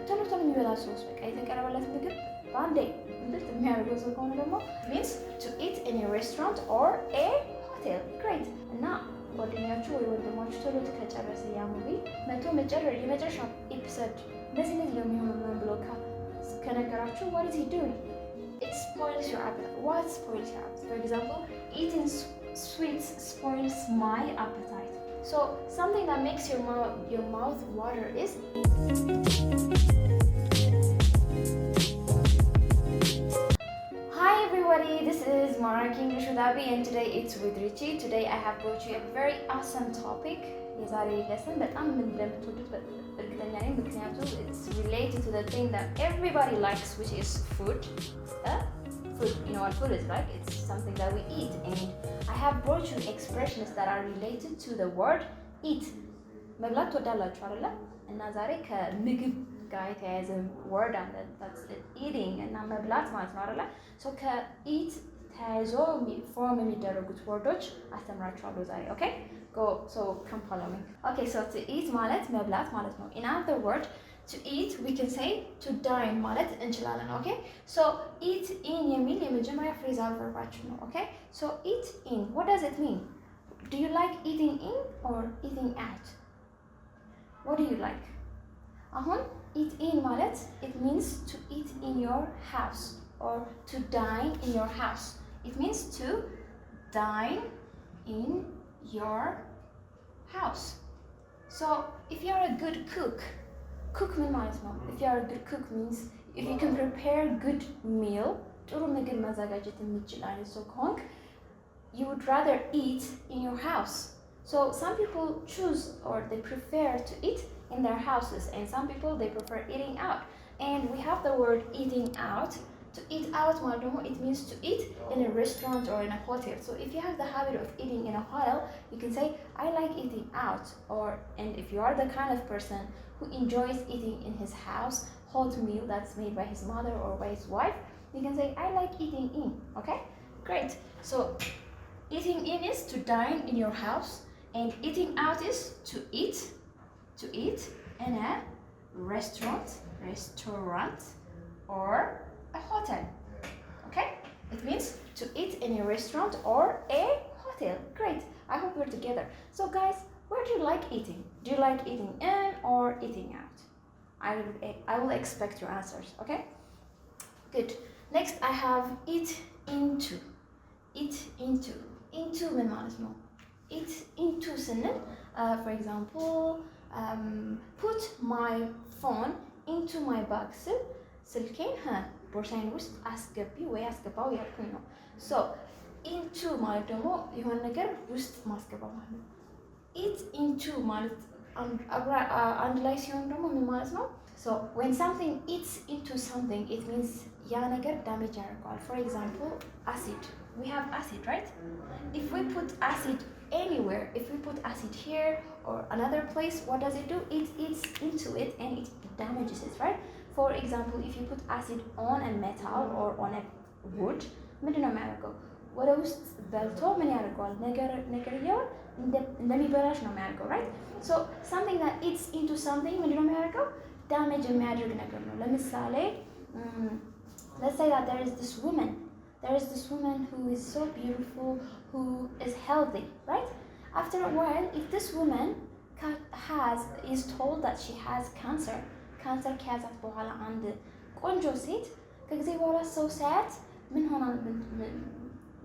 ቶሎ ቶሎ የሚበላ ሰው በቃ የተቀረበለት ምግብ በአንዴ እንድት የሚያደርገው ሰው ከሆነ ደግሞ means to eat in a restaurant or a hotel. Great. እና ጓደኛችሁ ወይ ወንድማችሁ ቶሎ ከጨረሰ ያ ሙቪ መቶ የመጨረሻ ኤፒሶድ እንደዚህ ለሚሆነው ምን ብሎ ከነገራችሁ what is he doing? It spoils your appetite. What spoils your appetite? For example, eating sweets spoils my appetite. So something that makes your mouth water is Hi everybody, this is Maraki English with Abby and today it's with Richie. Today I have brought you a very awesome topic. የዛሬ lesson በጣም እንደምትወዱት እርግጠኛ ነኝ ምክንያቱም it's related to the thing that everybody likes which is food. Food, you know what food is like? It's something that we eat and I have brought you expressions that are related to the word eat. መብላት ትወዳላችሁ አይደለ? እና ዛሬ ከምግብ ጋር የተያያዘ word አለ that's eating እና መብላት ማለት ነው አይደለ? so ከeat ተያይዞ ፎርም የሚደረጉት ወርዶች አስተምራችኋለሁ ዛሬ ኦኬ go so come follow me okay so to eat ማለት መብላት ማለት ነው in other word to eat we can say to dine ማለት እንችላለን ኦኬ so eat in የሚል የመጀመሪያ phrasal verbaችን ነው ኦኬ so eat in what does it mean do you like eating in or eating out what do you like አሁን eat in ማለት it means to eat in your house or to dine in your house it means to dine in your house so if you're a good cook ምን ማለት ነው if you're a good cook means if you can prepare good meal ጥሩ ምግብ ማዘጋጀት የምትችል አይነት ሰው ከሆንክ you would rather eat in your house so some people choose or they prefer to eat in their houses and some people they prefer eating out and we have the word eating out to eat out it means to eat in a restaurant or in a hotel so if you have the habit of eating in a hotel you can say I like eating out or and if you are the kind of person who enjoys eating in his house hot meal that's made by his mother or by his wife you can say I like eating in okay great so eating in is to dine in your house and eating out is to eat in a restaurant or a hotel okay it means to eat in a restaurant or a hotel great I hope we're together so guys where do you like eating do you like eating in or eating out I will expect your answers okay good next I have eat into ምን ማለት ነው eat into ስንል for example put my phone into my bag ስልኬን ቦርሳዬን ውስጥ አስገቢ ወይ አስገባው ያልኩኝ ነው so into ማለት ደግሞ የሆነ ነገር ውስጥ ማስገባ ማለት ነው eat into ማለት አንድ ላይ ሲሆን ደግሞ ምን ማለት ነው so when something eats into something it means ያ ነገር ዳሜጅ ያደርገዋል for example acid we have acid right if we put acid anywhere if we put acid here or another place what does it do it eats into it and it damages it right for example if you put acid on a metal or on a wood ምንድነው የሚያደርገው ወደ ውስጥ በልቶ ምን ያደርገዋል ነገርየውን እንደሚበላሽ ነው የሚያደርገው right so something that eats into something ምንድነው የሚያደርገው damage የሚያደርግ ነገር ነው ለምሳሌ let's say that there is this woman who is so beautiful who is healthy right after a while if this woman is told that she has cancer ከያዛት በኋላ አንድ ቆንጆ ሴት ከጊዜ በኋላ ሰው ሳያት ምን ሆና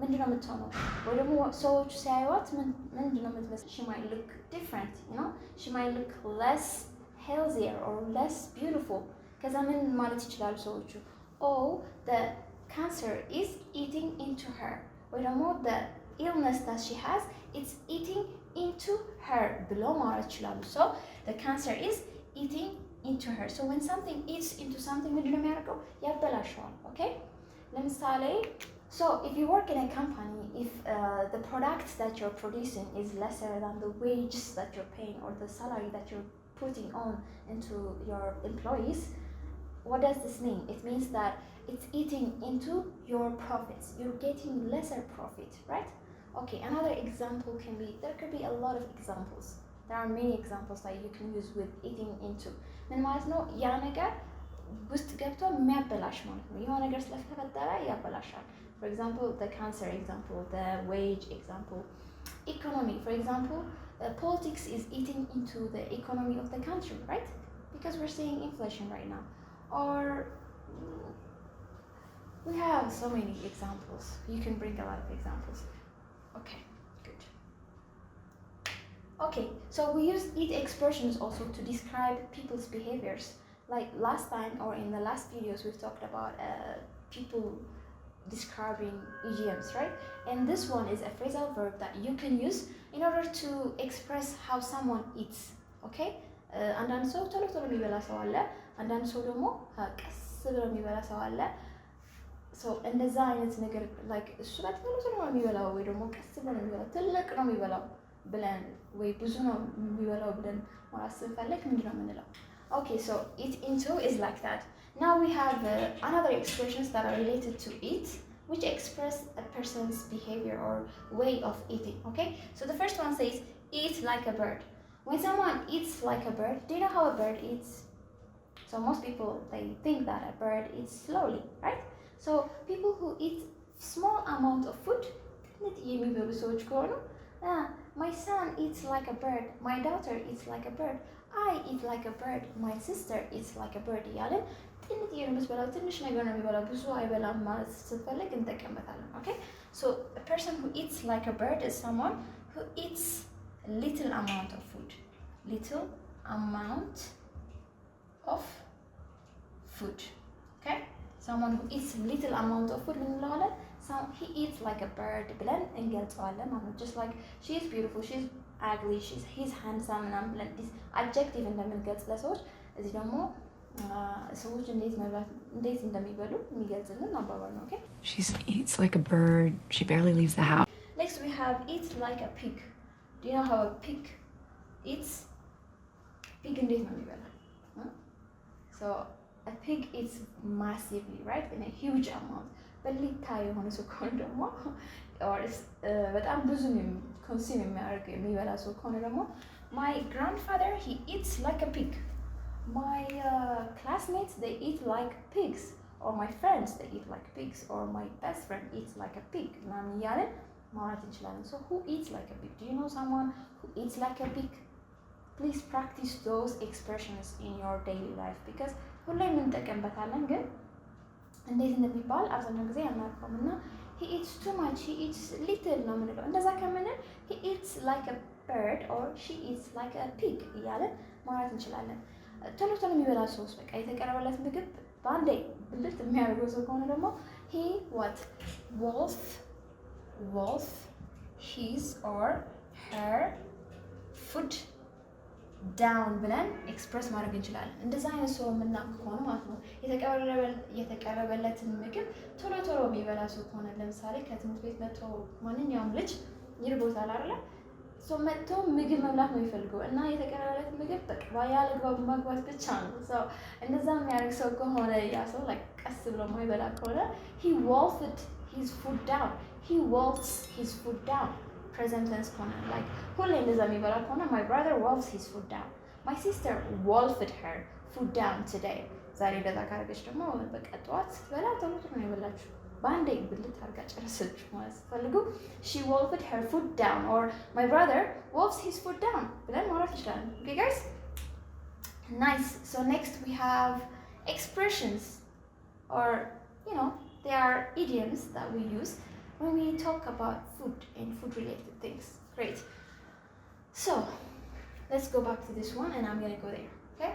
ምንድነው የምትሆነው ወይ ደግሞ ሰዎች ሲያዩት ምንድነው የምትመስለው she might look different you know she might look less healthier or less beautiful ከዛ ምን ማለት ይችላሉ ሰዎቹ oh the cancer is eating into her ወይ ደግሞ the illness that she has it's eating into her ብሎ ማለት ይችላሉ so the cancer is eating into her so when something eats into something ምንድነው የሚያደርገው ያበላሸዋል okay ለምሳሌ so if you work in a company if the product that you're producing is lesser than the wages that you're paying or the salary that you're putting on into your employees what does this mean it means that it's eating into your profits you're getting lesser profit right okay another example there could be a lot of examples there are many examples that you can use with eating into ምን ማለት ነው ያ ነገር ውስጥ ገብቶ የሚያበላሽ ማለት ነው። የሆነ ነገር ስለተፈጠረ ያበላሻል። For example, the cancer example, the wage example, economy. For example, politics is eating into the economy of the country, right? Because we're seeing inflation right now. Or we have so many examples. You can bring a lot of examples. Okay, good. Okay, so we use it expressions also to describe people's behaviors. Like last time or in the last videos, we've talked about people describing idioms, right? And this one is a phrasal verb that you can use in order to express how someone eats. Okay? አንዳንድ ሰው ቶሎ ቶሎ የሚበላ ሰው አለ። አንዳንድ ሰው ደግሞ ቀስ ብሎ የሚበላ ሰው አለ። ሶ እንደዛ አይነት ነገር ላይክ እሱ በጣም ቶሎ ቶሎ ነው የሚበላው ወይ ደግሞ ቀስ ብሎ ነው የሚበላው ትልቅ ነው የሚበላው ብለን ወይ ብዙ ነው የሚበላው ብለን ማለት ስንፈልግ ምንድን ነው የምንለው? Okay, so eat into is like that. Now we have another expressions that are related to eat, which express a person's behavior or way of eating. Okay, so the first one says eat like a bird. When someone eats like a bird, do you know how a bird eats? So most people, they think that a bird eats slowly, right? So people who eat small amount of food, my son eats like a bird, my daughter eats like a bird, I eat like a bird, my sister eats like a bird እያለን ትንሽ የምትበላው ትንሽ ነገር ነው የሚበላው ብዙ አይበላም ማለት ስትፈልግ እንጠቀምበታለን። Okay, so a person who eats like a bird is someone who eats little amount of food. Little amount of food. Okay, someone who eats little amount of food እንለዋለን። So he eats like a bird ብለን እንገልጸዋለን ማለት ነው። Just like she is beautiful, she's ugly, he's handsome ምናምን ብለን this adjective እንደምንገልጽ ለሰዎች እዚህ ደግሞ ሰዎች እንዴት እንደሚበሉ የሚገልጽልን አባባል ነው። Okay, she eats like a bird, she barely leaves the house. Next we have eat like a pig. Do you know how a pig eats? Pig እንዴት ነው የሚበላው? So a pig eats massively, right? In a huge amount. በሊታ የሆነ ሰው ከሆነ ደግሞ በጣም ብዙ ኮንሱም የሚያደርግ የሚበላ ሰው ከሆነ ደግሞ my grandfather he eats like a pig. My classmates they eat like pigs. Or my friends they eat like pigs. Or my best friend eats like a pig. ምናምን እያለን ማውራት እንችላለን። So who eats like a pig? Do you know someone who eats like a pig? Please practice those expressions in your daily life because ሁሌም እንጠቀምበታለን ግን እንዴት እንደሚባል አብዛኛው ጊዜ አናውቀውም እና he eats too much, he eats little ነው የምንለው። እንደዛ ከምንል he eats like a bird or she eats like a pig እያለን ማውራት እንችላለን። ቶሎ ቶሎ የሚበላ ሰውስ በቃ የተቀረበለት ምግብ በአንዴ ብልት የሚያደርገው ሰው ከሆነ ደግሞ he what wolf his or her food down ብለን ኤክስፕረስ ማድረግ እንችላለን። እንደዛ አይነት ሰው የምናውቅ ከሆነ ማለት ነው የተቀረበለትን ምግብ ቶሎ ቶሎ የሚበላ ሰው ከሆነ ለምሳሌ ከትምህርት ቤት መጥቶ ማንኛውም ልጅ ይርቦታል አይደለ? ሰው መጥቶ ምግብ መብላት ነው የሚፈልገው እና የተቀረበለት ምግብ በቃ ያለ አግባብ ማግባት ብቻ ነው። ሰው እንደዛ የሚያደርግ ሰው ከሆነ ያ ሰው ላይ ቀስ ብሎ የማይበላ ከሆነ he wolfed his food down. He wolfs his food down. Present tense ከሆነ like ሁሌ እንደዛ የሚበላ ከሆነ my brother wolfs his food down. My sister wolfed her food down today. ዛሬ እንደዛ ካደረገች ደግሞ በቃ ጠዋት ስትበላ ቶሎ ቶሎ ነው የበላችሁ በአንዴ ብልት አድርጋ ጨረሰች ማለት ስትፈልጉ she wolfed her food down or my brother wolfs his food down ብለን ማውራት እንችላለን። Okay guys? Nice. So next we have expressions or you know they are idioms that we use when we talk about food and food related things. Great. So let's go back to this one and I'm gonna go there. Okay?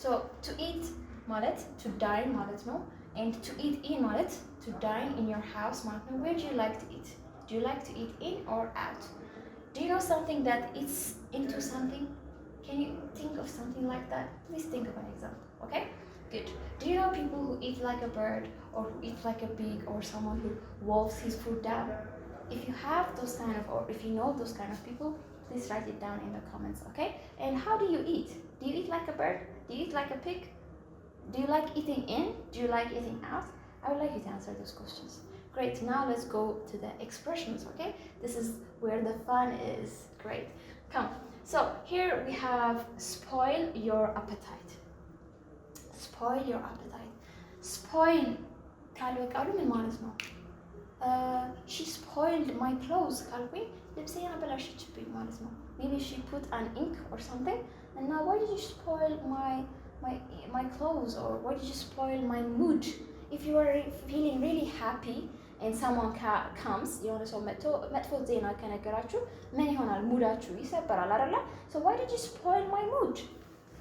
So to eat ማለት to dine ማለት ነው and to eat in ማለት to dine in your house ማለት ነው. Where do you like to eat? Do you like to eat in or out? Do you know something that eats into something? Can you think of something like that? Please think of an example. Okay? Good. Do you know people who eat like a bird or who eat like a pig or someone who wolfs his food down? If you have those kind of or if you know those kind of people, please write it down in the comments, okay? And how do you eat? Do you eat like a bird? Do you eat like a pig? Do you like eating in? Do you like eating out? I would like you to answer those questions. Great. Now let's go to the expressions, okay? This is where the fun is. Great. Come. So here we have spoil your appetite. spoil your appetite. spoil ካለ በቃሉ ምን ማለት ነው? she spoiled my clothes ካልኩኝ ልብሴን አበላሸችብኝ ማለት ነው። maybe she put an ink or something and now why did you spoil my clothes, or why did you spoil my mood? If you are feeling really happy and someone comes, የሆነ ሰው መጥፎ ዜና ከነገራችሁ ምን ይሆናል? ሙዳችሁ ይሰበራል አይደለ? So why did you spoil my mood?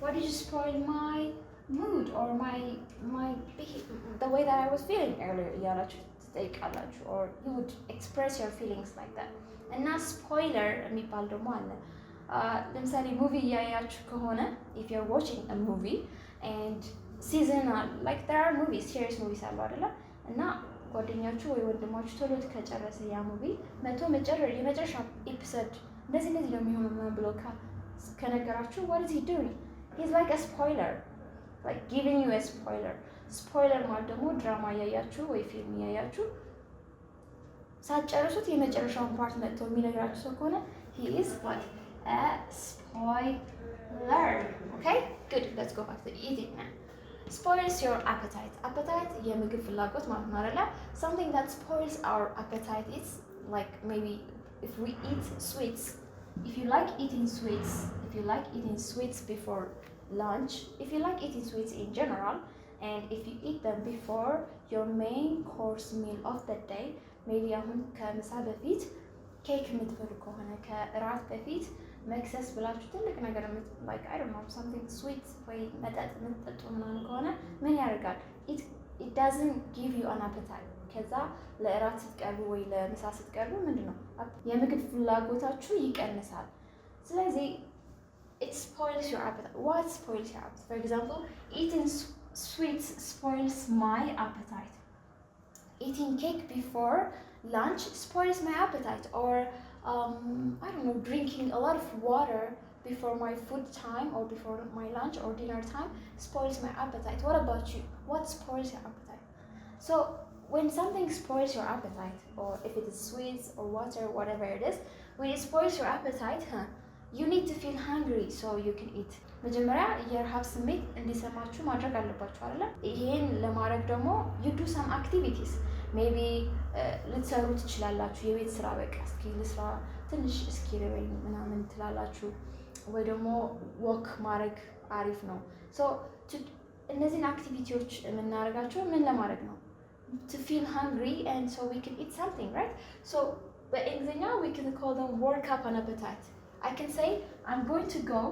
Why did you spoil my mood or the way that I was feeling earlier? እያላችሁ ትጠይቃላችሁ, or you would express your feelings like that. እና ስፖይለር የሚባል ደግሞ አለ። ለምሳሌ ሙቪ እያያችሁ ከሆነ if you're watching a movie and seasonal, like there are movies, serious movies አሉ አይደለ? እና ጓደኛችሁ ወይ ወንድማችሁ ቶሎ ከጨረሰ ያ ሙቪ የመጨረሻ ኤፒሶድ እንደዚህ ነው የሚሆነው ምናምን ብሎ ከነገራችሁ what is he doing? He's like a spoiler, like giving you a spoiler. ስፖይለር ማለት ደግሞ ድራማ እያያችሁ ወይ ፊልም እያያችሁ ሳትጨርሱት የመጨረሻውን ፓርት መጥቶ የሚነግራችሁ ሰው ከሆነ he is what? A spoiler. Okay? Good. Let's go back to eating now. Spoils your appetite. Appetite የምግብ ፍላጎት ማለት ነው አይደለ? Something that spoils our appetite is like maybe if we eat sweets. If you like eating sweets before lunch, if you like eating sweets in general, and if you eat them before your main course meal of the day, maybe አሁን ከምሳ በፊት ኬክ የምትበሉ ከሆነ ከእራት በፊት መክሰስ ብላችሁ ትልቅ ነገር like I don't know something sweet ወይ መጠጥ የምትጠጡ ምናምን ከሆነ ምን ያደርጋል? It doesn't give you an appetite. ከዛ ለእራት ስትቀርቡ ወይ ለምሳ ስትቀርቡ ምንድነው የምግብ ፍላጎታችሁ ይቀንሳል። ስለዚህ it spoils your appetite. What spoils your appetite? For example, eating sweets spoils my appetite. Eating cake before lunch spoils my appetite, or I don't know, drinking a lot of water before my food time or before my lunch or dinner time spoils my appetite. What about you? What spoils your appetite? So when something spoils your appetite, or if it is sweets or water, whatever it is, when it spoils your appetite, you need to feel hungry so you can eat. መጀመሪያ የረሃብ ስሜት እንዲሰማችሁ ማድረግ አለባችሁ አይደል? ይሄን ለማድረግ ደግሞ you do some activities. maybe ልትሰሩ ትችላላችሁ። የቤት ስራ በቃ እስኪ ልስራ ትንሽ እስኪ ረበኝ ምናምን ትላላችሁ፣ ወይ ደግሞ ወክ ማድረግ አሪፍ ነው። so እነዚህን አክቲቪቲዎች የምናደርጋቸው ምን ለማድረግ ነው? to feel hungry and so we can eat something, right? so በእንግሊዘኛ we can call them work up an appetite. I can say I'm going to go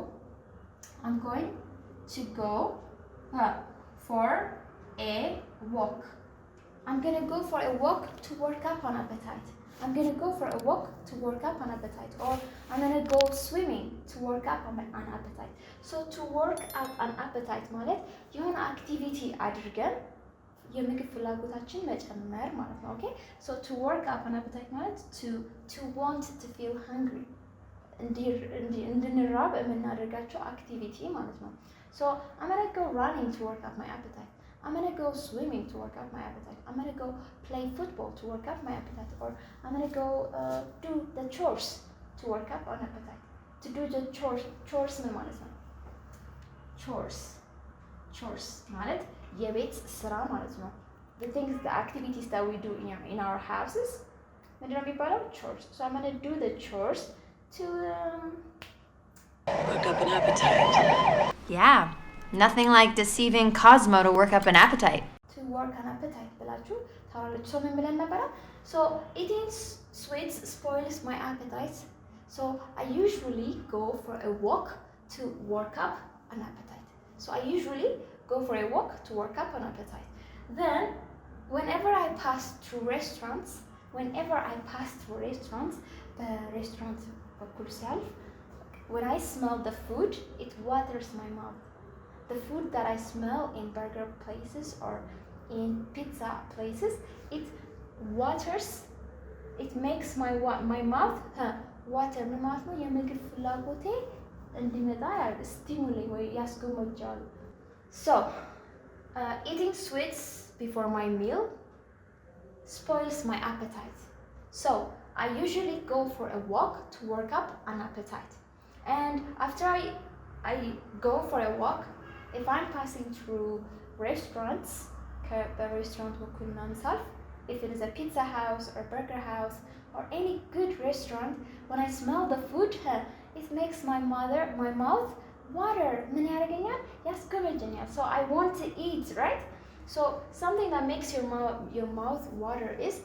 for a walk. I'm going to go for a walk to work up an appetite. I'm going to go for a walk to work up an appetite. Or I'm going to go swimming to work up an appetite. So to work up an appetite ማለት የሆነ አክቲቪቲ አድርገን የምግብ ፍላጎታችን መጨመር ማለት ነው። Okay? So to work up an appetite ማለት to want to feel hungry. እንድንራብ የምናደርጋቸው አክቲቪቲ ማለት ነው። So I'm going to go running to work up my appetite. I'm going to go swimming to work up my appetite. I'm going to go play football to work up my appetite. Or I'm going to go do the chores to work up an appetite. To do the chores ምን ማለት ነው? Chores ማለት የቤት ስራ ማለት ነው። The things, the activities that we do in our houses, ምንድን ነው የሚባለው? Chores. So I'm going to do the chores to work up an appetite. Yeah, nothing like deceiving Cosmo to work up an appetite. To work an appetite ብላችሁ ታውቃላችሁ። so ምን ብለን ነበረ? So eating sweets spoils my appetite. So I usually go for a walk to work up an appetite. So I usually go for a walk to work up an appetite. Then whenever I pass through restaurants, the restaurant when I smell the food, it waters my mouth. The food that I smell in burger places or in pizza places, it waters, it makes my mouth water. ምን ማለት ነው? የምግብ ፍላጎቴ እንዲመጣ stimulate ወይ ያስጎመጃል። So eating sweets before my meal spoils my appetite. So I usually go for a walk to work up an appetite. And after I go for a walk, if I'm passing through restaurants, በሬስቶራንት በኩል ምናምን ሳልፍ, if it is a pizza house or burger house or any good restaurant, when I smell the food, it makes my mouth water. ምን ያደርገኛል? ያስጎመጀኛል. So I want to eat, right? So something that makes your mouth water is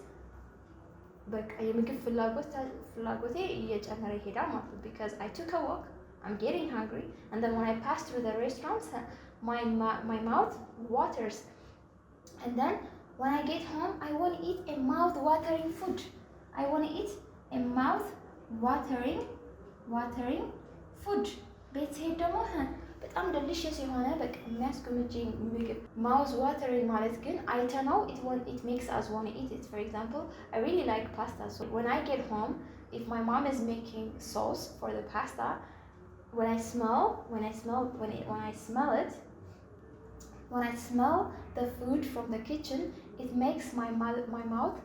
በቃ የምግብ ፍላጎቴ እየጨመረ ይሄዳል ማለት ነው. Because I took a walk, I'm getting hungry, and then when I pass through the restaurants, my mouth waters. And then when I get home, I want to eat a mouth-watering food. I want to eat a mouth-watering food. ቤት ስሄድ ደግሞ በጣም delicious የሆነ በቃ የሚያስጎመጅኝ ምግብ mouth-watering ማለት ግን አይተነው it makes us want to eat it. For example, I really like pasta. So when I get home, if my mom is making sauce for the pasta, when I smell the food from the kitchen, it makes my mouth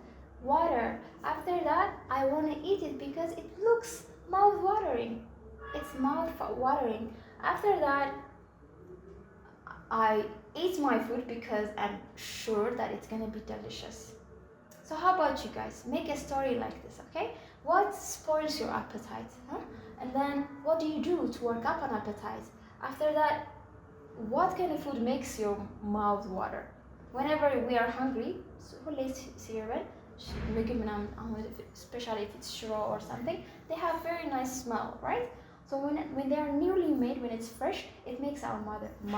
water. After that, I want to eat it because it looks mouth-watering. It's mouth-watering. After that, I eat my food because I'm sure that it's gonna be delicious. So how about you guys? Make a story like this, okay? What spoils your appetite? And then what do you do to work up an appetite? After that, what kind of food makes your mouth water? Whenever we are hungry, especially if it's shiro or something, they have very nice smell, right? So when they are newly made, when it's fresh, it makes our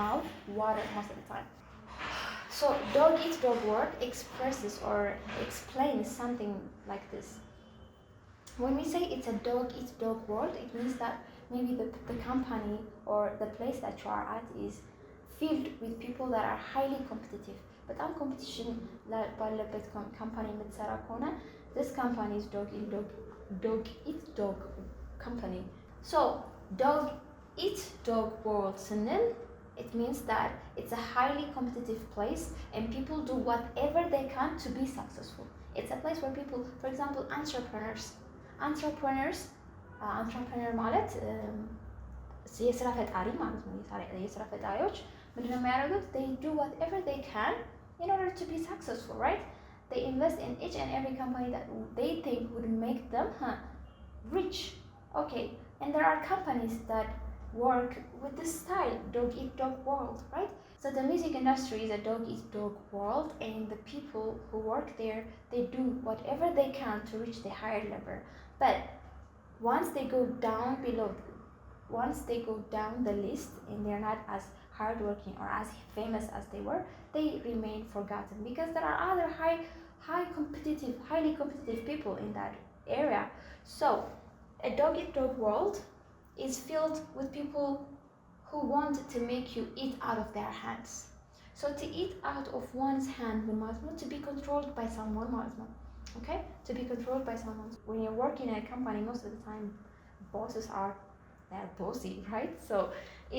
mouth water most of the time. So dog eat dog world expresses or explains something like this. When we say it's a dog eat dog world, it means that maybe the company or the place that you are at is filled with people that are highly competitive. But competition ባለበት company የምትሰራ ከሆነ, this company is dog eat dog company. So dog eat dog world ስንል, it means that it's a highly competitive place and people do whatever they can to be successful. It's a place where people, for example, entrepreneur ማለት የስራ ፈጣሪ ማለት ነው. የስራ ፈጣሪዎች ምንድነው የሚያደርጉት? They do whatever they can in order to be successful, right? They invest in each and every company that they think would make them rich. Okay, and there are companies that work with this style, dog eat dog world, right? So the music industry is a dog eat dog world, and the people who work there, they do whatever they can to reach the higher level. But once they go down the list and they're not as hardworking or as famous as they were, they remain forgotten because there are other highly competitive people in that area. So a dog eat dog world is filled with people who want to make you eat out of their hands. So to eat out of one's hand means to be controlled by someone, okay? To be controlled by someone. When you're working in a company, most of the time bosses they're bossy, right? So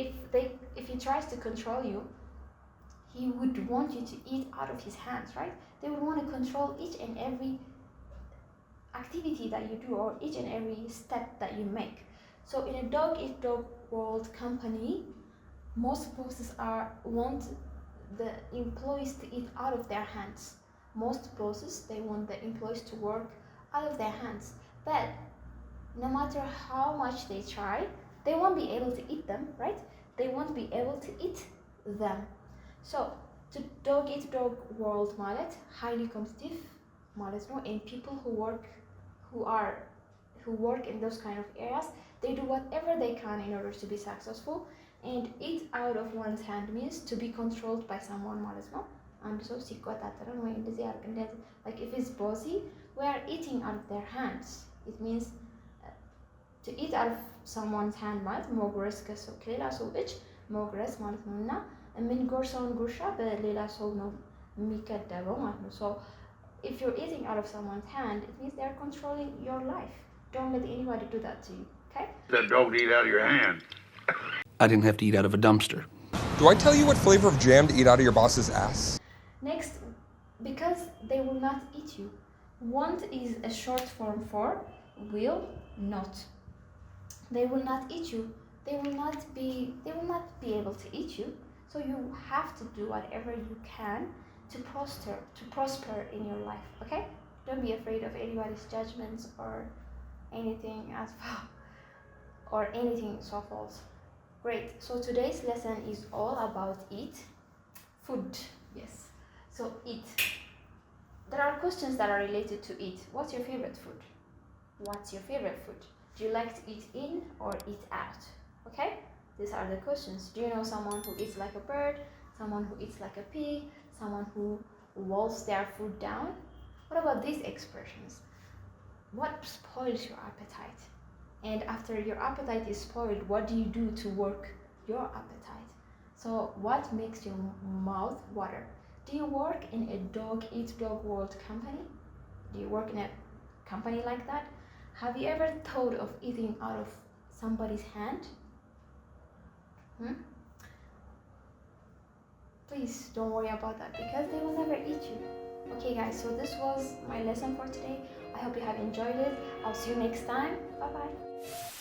if he tries to control you, he would want you to eat out of his hands, right? They would want to control each and every activity that you do or each and every step that you make. So in a dog eat dog world company, most bosses want the employees to eat out of their hands. Most bosses, they want the employees to work out of their hands. But no matter how much they try, they won't be able to eat them, right? They won't be able to eat them. So to dog eat dog world ማለት highly competitive ማለት ነው. And people who work in those kind of areas, they do whatever they can in order to be successful. And eat out of one's hand means to be controlled by someone ማለት ነው. አንድ ሰው ሲቆጣጠረን ወይ እንደዚህ like if it's bossy, we are eating out of their hands. It means to eat out of someone's hand ማለት መጉረስ ከሌላ ሰው እጅ መጉረስ ማለት ነው። እና የምንጎርሰውን ጉርሻ በሌላ ሰው ነው የሚከደበው ማለት ነው። So if you're eating out of someone's hand, it means they're controlling your life. Don't let anybody do that to you, okay? That don't eat out of your hand. I didn't have to eat out of a dumpster. Do I tell you what flavor of jam to eat out of your boss's ass? Next, because they will not eat you. Want is a short form for will not. They will not eat you. They will not be able to eat you. So you have to do whatever you can to prosper in your life, okay? Don't be afraid of anybody's judgments or anything as well, or anything so false. Great. So today's lesson is all about eat. Food. Yes. So eat. There are questions that are related to eat. What's your favorite food? What's your favorite food? Do you like to eat in or eat out? Okay? These are the questions. Do you know someone who eats like a bird? Someone who eats like a pig? Someone who wolfs their food down? What about these expressions? What spoils your appetite? And after your appetite is spoiled, what do you do to work your appetite? So what makes your mouth water? Do you work in a dog eat dog world company? Do you work in a company like that? Have you ever thought of eating out of somebody's hand? Please don't worry about that, because they will never eat you. Okay guys, so this was my lesson for today. I hope you have enjoyed it. I'll see you next time. Bye bye.